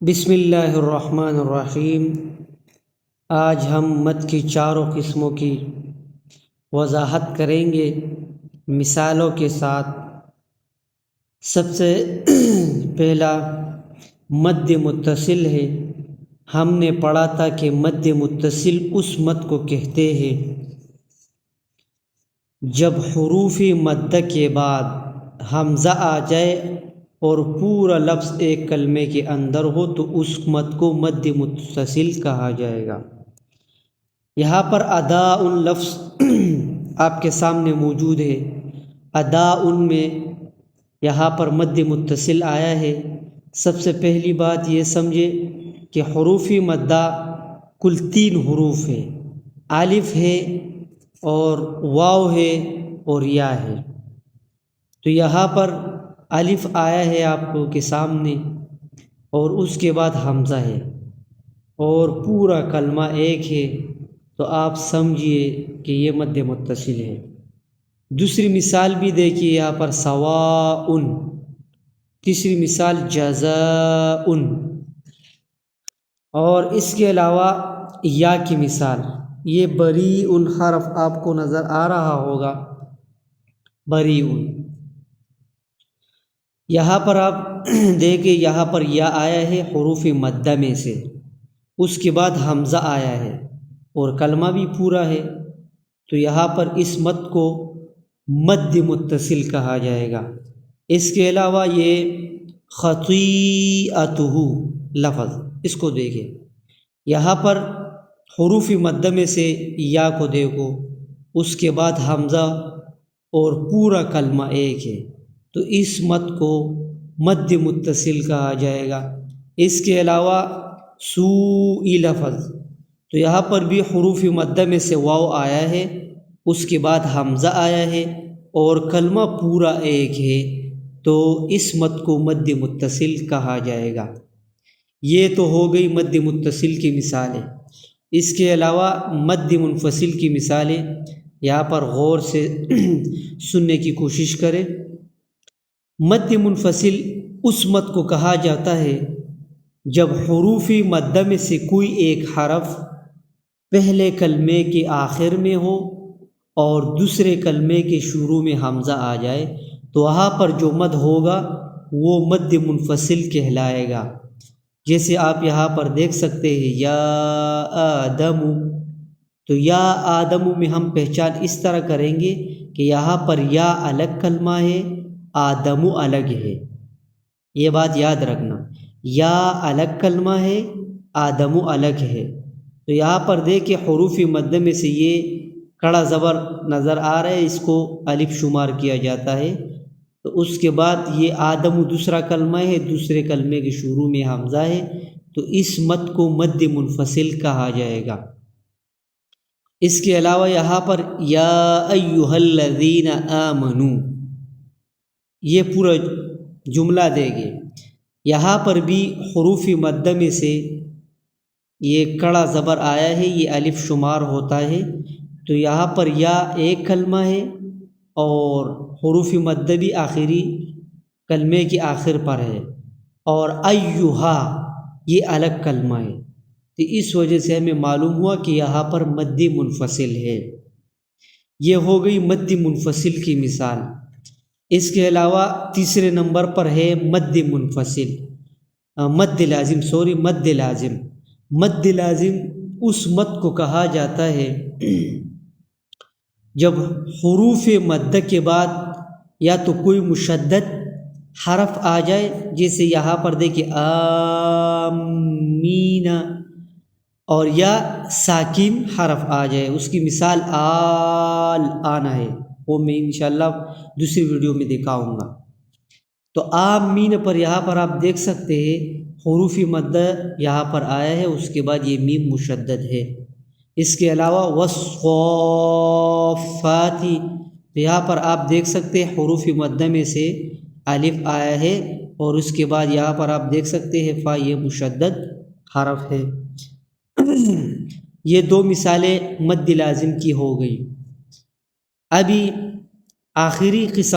بسم اللہ الرحمن الرحیم۔ آج ہم مد کی چاروں قسموں کی وضاحت کریں گے مثالوں کے ساتھ۔ سب سے پہلا مد متصل ہے۔ ہم نے پڑھا تھا کہ مد متصل اس مد کو کہتے ہیں جب حروف مد کے بعد حمزہ آ جائے اور پورا لفظ ایک کلمے کے اندر ہو تو اس مد کو مد متصل کہا جائے گا۔ یہاں پر اداء لفظ آپ کے سامنے موجود ہے۔ اداء میں یہاں پر مد متصل آیا ہے۔ سب سے پہلی بات یہ سمجھے کہ حروف مدہ کل 3 حروف ہے، الف ہے اور واو ہے اور یا ہے۔ تو یہاں پر الف آیا ہے آپ کو کے سامنے اور اس کے بعد حمزہ ہے اور پورا کلمہ ایک ہے، تو آپ سمجھیے کہ یہ مد متصل ہے۔ دوسری مثال بھی دیکھیے یہاں پر سواء، تیسری مثال جزاء، اور اس کے علاوہ یا کی مثال یہ بریء حرف آپ کو نظر آ رہا ہوگا، بریء۔ یہاں پر آپ دیکھیں یہاں پر یا آیا ہے حروف مدہ میں سے، اس کے بعد حمزہ آیا ہے اور کلمہ بھی پورا ہے، تو یہاں پر اس مد کو مد متصل کہا جائے گا۔ اس کے علاوہ یہ خطیئتہ لفظ، اس کو دیکھیں یہاں پر حروف مدہ میں سے یا کو دیکھو، اس کے بعد حمزہ اور پورا کلمہ ایک ہے، تو اس مد کو مد متصل کہا جائے گا۔ اس کے علاوہ سوء لفظ، تو یہاں پر بھی حروف مدہ میں سے واو آیا ہے، اس کے بعد حمزہ آیا ہے اور کلمہ پورا ایک ہے، تو اس مد کو مد متصل کہا جائے گا۔ یہ تو ہو گئی مد متصل کی مثالیں۔ اس کے علاوہ مد منفصل کی مثالیں یہاں پر غور سے سننے کی کوشش کریں۔ مد منفصل اس مد کو کہا جاتا ہے جب حروف مدہ میں سے کوئی ایک حرف پہلے کلمے کے آخر میں ہو اور دوسرے کلمے کے شروع میں حمزہ آ جائے، تو وہاں پر جو مد ہوگا وہ مد منفصل کہلائے گا۔ جیسے آپ یہاں پر دیکھ سکتے ہیں یا آدم، تو یا آدم میں ہم پہچان اس طرح کریں گے کہ یہاں پر یا الگ کلمہ ہے، آدم الگ ہے۔ یہ بات یاد رکھنا، یا الگ کلمہ ہے، آدم الگ ہے۔ تو یہاں پر دیکھیں حروف مدہ میں سے یہ کڑا زبر نظر آ رہا ہے، اس کو الف شمار کیا جاتا ہے۔ تو اس کے بعد یہ آدم دوسرا کلمہ ہے، دوسرے کلمے کے شروع میں حمزہ ہے، تو اس مد کو مد منفصل کہا جائے گا۔ اس کے علاوہ یہاں پر یا ایھا الذین آمنوا، یہ پورا جملہ دے گے، یہاں پر بھی حروف مدہ میں سے یہ کڑا زبر آیا ہے، یہ الف شمار ہوتا ہے، تو یہاں پر یا ایک کلمہ ہے اور حروف مدہ بھی آخری کلمے کے آخر پر ہے، اور ایھا یہ الگ کلمہ ہے، تو اس وجہ سے ہمیں معلوم ہوا کہ یہاں پر مد منفصل ہے۔ یہ ہو گئی مد منفصل کی مثال۔ اس کے علاوہ تیسرے نمبر پر ہے مد منفصل، مد لازم، مد لازم۔ مد لازم اس مد کو کہا جاتا ہے جب حروف مدہ کے بعد یا تو کوئی مشدد حرف آ جائے، جیسے یہاں پر دیکھیں آمین، اور یا ساکن حرف آ جائے، اس کی مثال آل آنا ہے، وہ میں انشاءاللہ دوسری ویڈیو میں دکھاؤں گا۔ تو آمین پر یہاں پر آپ دیکھ سکتے ہیں حروف مدہ یہاں پر آیا ہے، اس کے بعد یہ میم مشدد ہے۔ اس کے علاوہ والصافات، یہاں پر آپ دیکھ سکتے ہیں حروف مدہ میں سے الف آیا ہے اور اس کے بعد یہاں پر آپ دیکھ سکتے ہیں فا، یہ مشدد حرف ہے۔ یہ 2 مثالیں مد لازم کی ہو گئی۔ ابھی آخری قسم